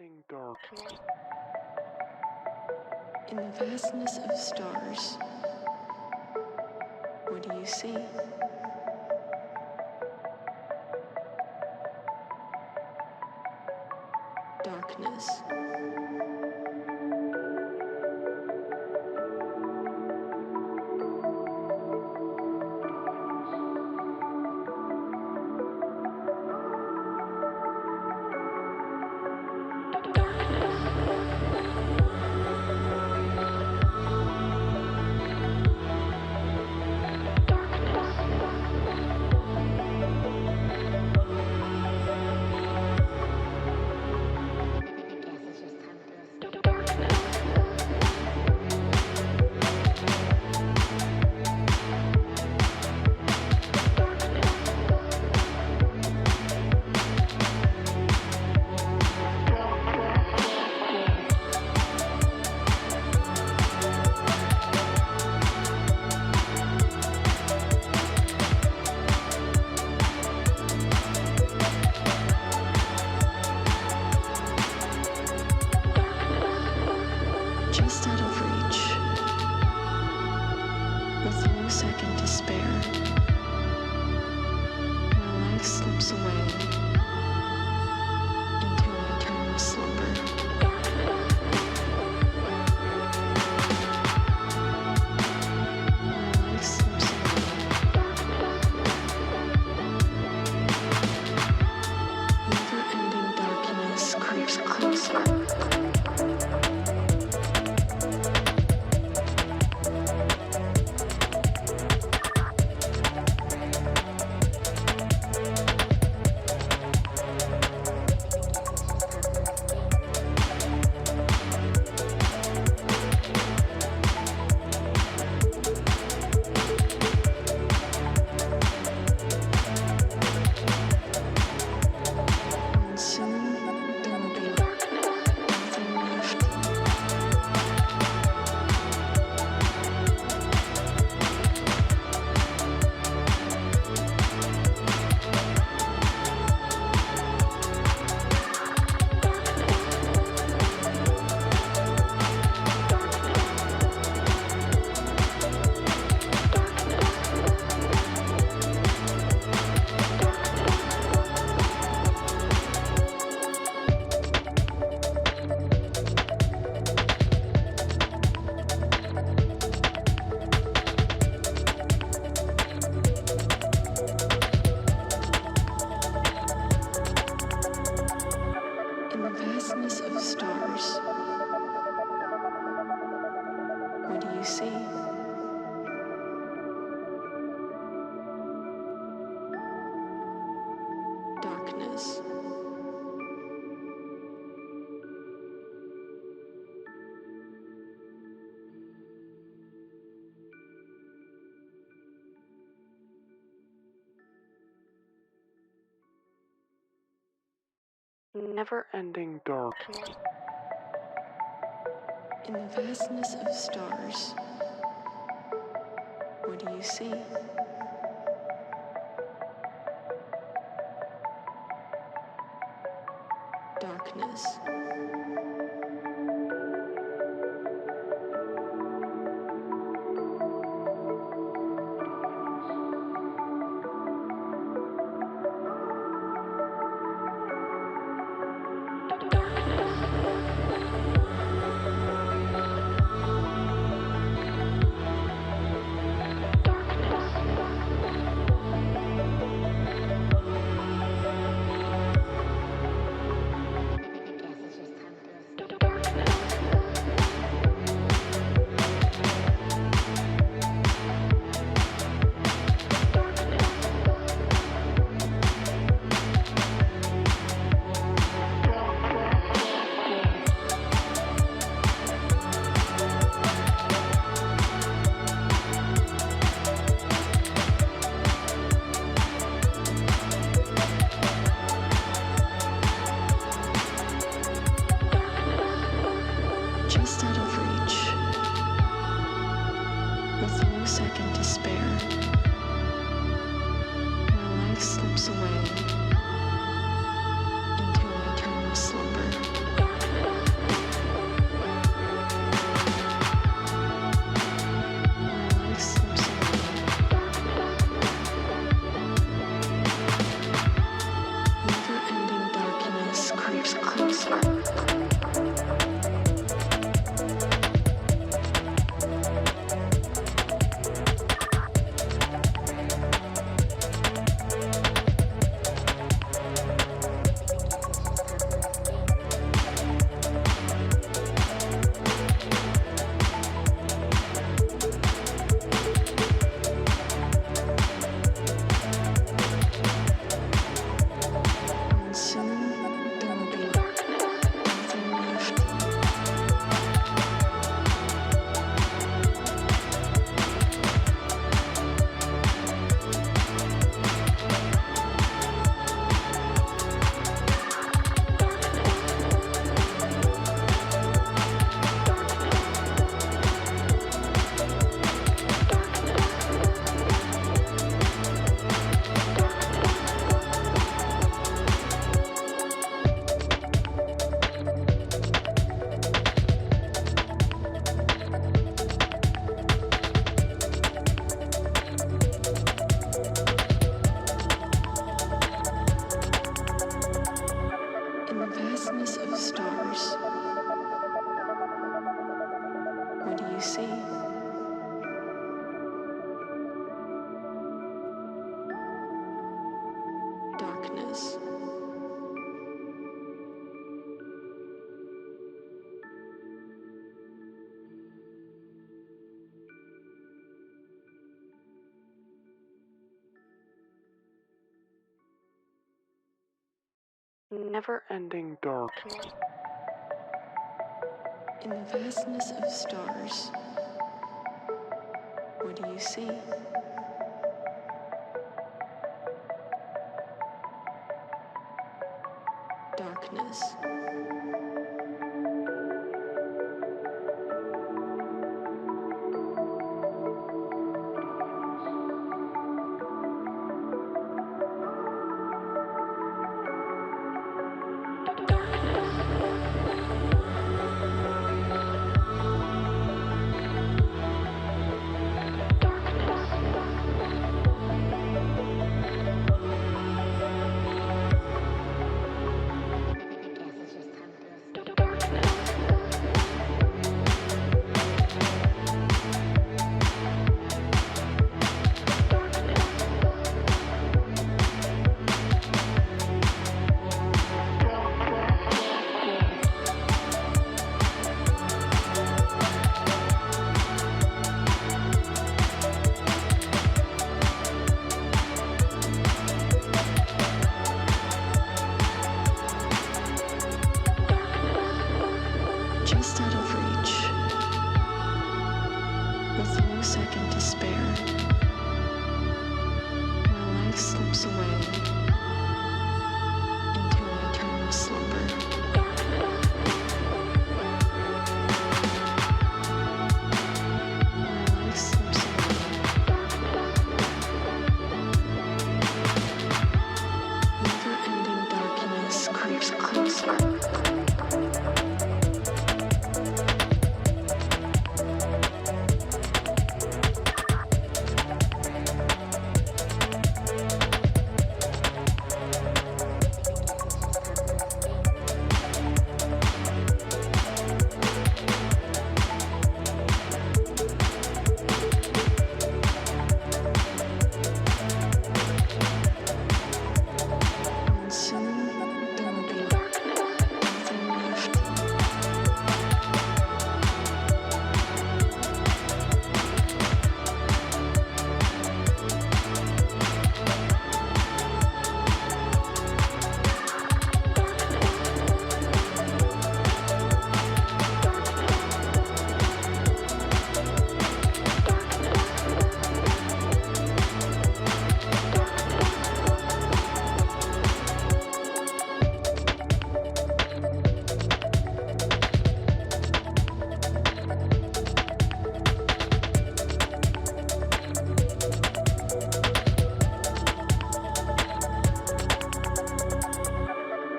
ending darkness. In the vastness of stars, what do you see? Darkness. Just out of reach, with no second to spare, my life slips away into an eternal slumber. My life slips away. Never-ending darkness creeps closer. And soon there will be nothing left. In the vastness of stars, what do you see? Darkness. Never ending darkness. In the vastness of stars, what do you see? Darkness. Just out of reach, with no second to spare, my life slips away into an eternal slumber. darkness. Never-ending darkness. In the vastness of stars, what do you see? Darkness. Just out of reach, with no second to spare, my life slips away into an eternal slumber. My life slips away. Never-ending darkness creeps closer. And soon there will be nothing left.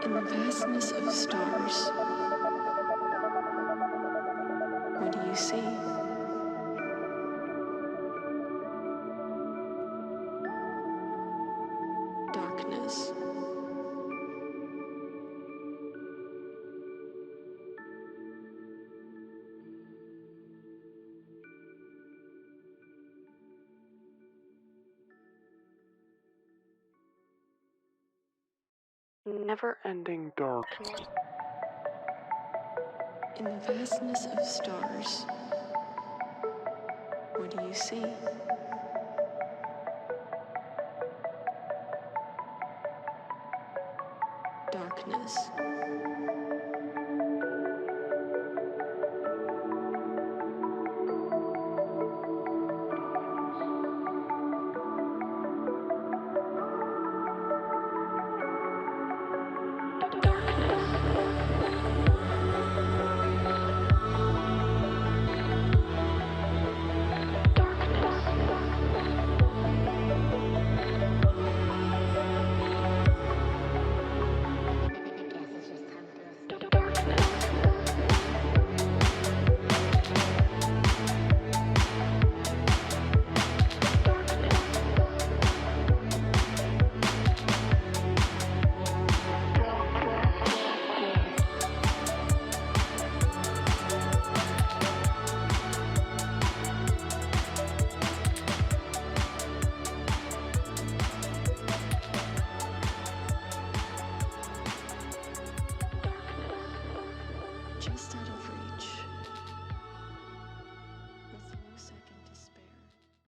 In the vastness of stars, what do you see? Darkness. Never-ending darkness. In the vastness of stars, what do you see? Darkness.